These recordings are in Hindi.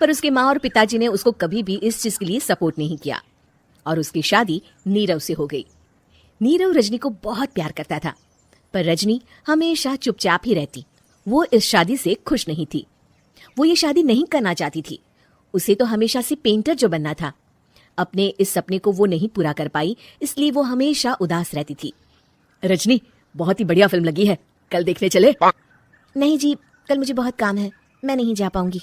पर उसके माँ और पिताजी ने उसको कभी भी इस चीज के लिए सपोर्ट नहीं किया और उसकी शादी नीरव से हो गई। नीरव रजनी को बहुत प्यार करता था, पर रजनी हमेशा चुपचाप ही रहती। वो इस शादी से खुश नहीं थी। वो ये शादी नहीं करना चाहती थी। उसे तो हमेशा से पेंटर जो बनना था। अपने इस सपने को वो नहीं पूरा कर पाई, इसलिए वो हमेशा उदास रहती थी। रजनी, बहुत ही बढ़िया फिल्म लगी है, कल देखने चले? नहीं जी, कल मुझे बहुत काम है, मैं नहीं जा पाऊंगी।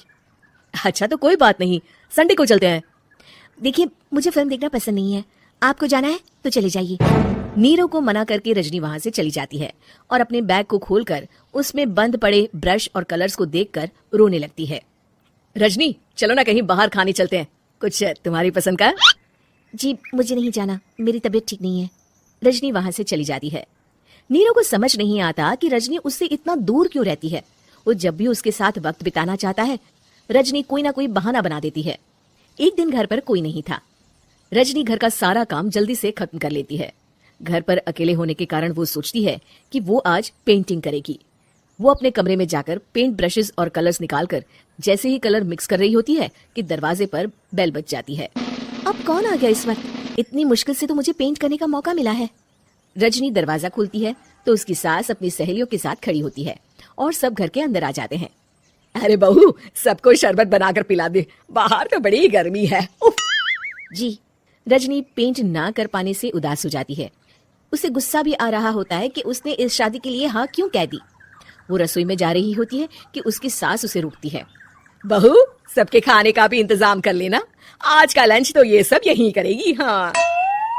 अच्छा तो कोई बात नहीं, संडे को चलते हैं। देखिए, मुझे फिल्म देखना पसंद नहीं है, आपको जाना है तो चले जाइए। नीरव को मना करके रजनी वहां से चली जाती है और अपने बैग को खोलकर उसमें बंद पड़े ब्रश और कलर्स को देखकर रोने लगती है। रजनी, चलो ना कहीं बाहर खाने चलते हैं, कुछ तुम्हारी पसंद का। जी मुझे नहीं जाना, मेरी तबीयत ठीक नहीं है। रजनी वहां से चली जाती है। नीरव को समझ नहीं आता कि रजनी उससे इतना दूर क्यों रहती है। वो जब भी उसके साथ वक्त बिताना चाहता है, रजनी कोई ना कोई बहाना बना देती है। एक दिन घर पर कोई नहीं था। रजनी घर का सारा काम जल्दी से खत्म कर लेती है। घर पर अकेले होने के कारण वो सोचती है कि वो आज पेंटिंग करेगी। वो अपने कमरे में जाकर पेंट ब्रशेस और कलर्स निकालकर जैसे ही कलर मिक्स कर रही होती है कि दरवाजे पर बेल बज जाती है। अब कौन आ गया इस वक्त? इतनी मुश्किल से तो मुझे पेंट करने का मौका मिला है। रजनी दरवाजा खोलती है तो उसकी सास अपनी सहेलियों के साथ खड़ी होती है और सब घर के अंदर आ जाते हैं। अरे बहू, सबको शरबत बनाकर पिला दे, बाहर तो बड़ी गर्मी है। उफ। जी। रजनी पेंट ना कर पाने से उदास हो जाती है। उसे गुस्सा भी आ रहा होता है कि उसने इस शादी के लिए हाँ क्यों कह दी। वो रसोई में जा रही होती है कि उसकी सास उसे रोकती है। बहू, सबके खाने का भी इंतजाम कर लेना, आज का लंच तो ये सब यहीं करेगी। हाँ।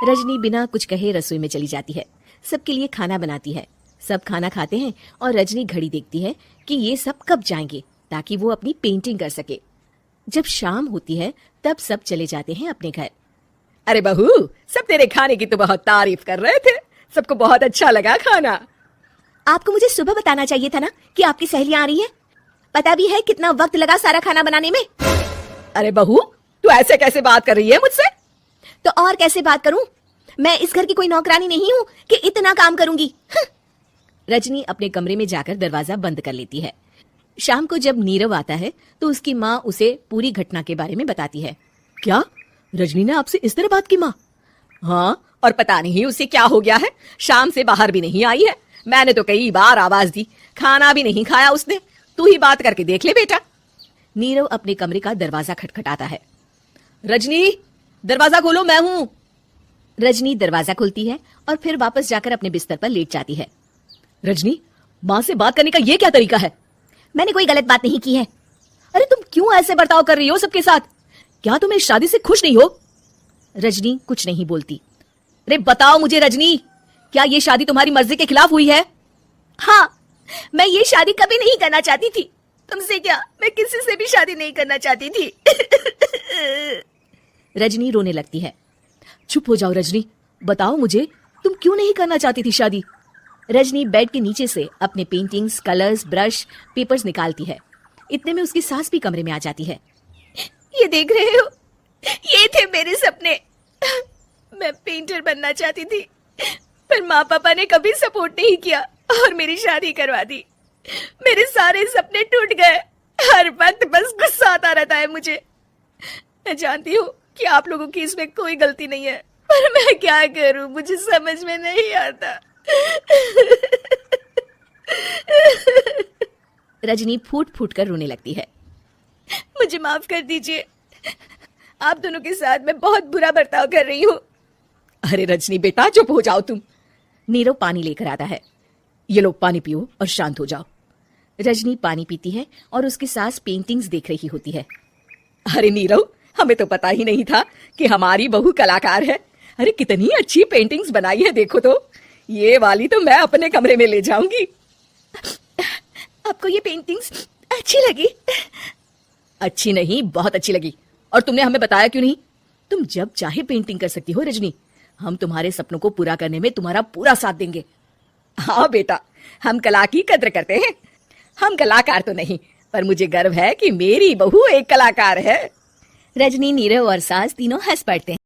रजनी बिना कुछ कहे रसोई में चली जाती है। सबके लिए खाना बनाती है। सब खाना खाते हैं और रजनी घड़ी देखती है कि ये सब कब जाएंगे ताकि वो अपनी पेंटिंग कर सके। जब शाम होती है तब सब चले जाते हैं अपने घर। अरे बहू, सब तेरे खाने की तो बहुत तारीफ कर रहे थे, सबको बहुत अच्छा लगा खाना। आपको मुझे सुबह बताना चाहिए था ना कि आपकी सहेलियां आ रही हैं। पता भी है कितना वक्त लगा सारा खाना बनाने में। अरे बहू, तू ऐसे कैसे बात कर रही है मुझसे? तो और कैसे बात करूं? मैं इस घर की कोई नौकरानी नहीं हूं कि इतना काम करूंगी। रजनी अपने कमरे में जाकर दरवाजा बंद कर लेती है। शाम को जब नीरव आता है तो उसकी माँ उसे पूरी घटना के बारे में बताती है। क्या रजनी ने आपसे इस तरह बात की माँ? हाँ, और पता नहीं उसे क्या हो गया है, शाम से बाहर भी नहीं आई है। मैंने तो कई बार आवाज दी, खाना भी नहीं खाया उसने। तू ही बात करके देख ले बेटा। नीरव अपने कमरे का दरवाजा खटखटाता है। रजनी, दरवाजा खोलो, मैं हूं। रजनी दरवाजा खोलती है और फिर वापस जाकर अपने बिस्तर पर लेट जाती है। रजनी, माँ से बात करने का ये क्या तरीका है? मैंने कोई गलत बात नहीं की है। अरे तुम क्यों ऐसे बर्ताव कर रही हो सबके साथ? क्या तुम इस शादी से खुश नहीं हो? रजनी कुछ नहीं बोलती। अरे बताओ मुझे रजनी, क्या ये शादी तुम्हारी मर्जी के खिलाफ हुई है? हाँ, मैं ये शादी कभी नहीं करना चाहती थी। तुमसे क्या, मैं किसी से भी शादी नहीं करना चाहती थी। रजनी रोने लगती है। चुप हो जाओ रजनी, बताओ मुझे, तुम क्यों नहीं करना चाहती थी शादी? रजनी बेड के नीचे से अपने पेंटिंग्स, कलर्स, ब्रश, पेपर्स निकालती है। इतने में उसकी सास भी कमरे में आ जाती है। ये देख रहे हो, ये थे मेरे सपने। मैं पेंटर बनना चाहती थी, पर माँ पापा ने कभी सपोर्ट नहीं किया और मेरी शादी करवा दी। मेरे सारे सपने टूट गए। हर वक्त बस गुस्सा आता रहता है मुझे। मैं जानती हूँ कि आप लोगों की इसमें कोई गलती नहीं है, पर मैं क्या करूँ, मुझे समझ में नहीं आता। रजनी फूट फूट कर रोने लगती है। मुझे माफ कर दीजिए, आप दोनों के साथ मैं बहुत बुरा बर्ताव कर रही हूँ। अरे रजनी बेटा, चुप हो जाओ तुम। नीरव पानी लेकर आता है। ये लो पानी पियो और शांत हो जाओ। रजनी पानी पीती है और उसकी सास पेंटिंग्स देख रही होती है। अरे नीरव, हमें तो पता ही नहीं था कि हमारी बहू कलाकार है। अरे कितनी अच्छी पेंटिंग्स बनाई है, देखो तो। ये वाली तो मैं अपने कमरे में ले जाऊंगी। आपको ये पेंटिंग्स अच्छी लगी? अच्छी नहीं, बहुत अच्छी लगी। और तुमने हमें बताया क्यों नहीं? तुम जब चाहे पेंटिंग कर सकती हो रजनी। हम तुम्हारे सपनों को पूरा करने में तुम्हारा पूरा साथ देंगे। हाँ बेटा, हम कला की कद्र करते हैं। हम कलाकार तो नहीं, पर मुझे गर्व है कि मेरी बहू एक कलाकार है। रजनी, नीरव और सास तीनों हंस पड़ते हैं।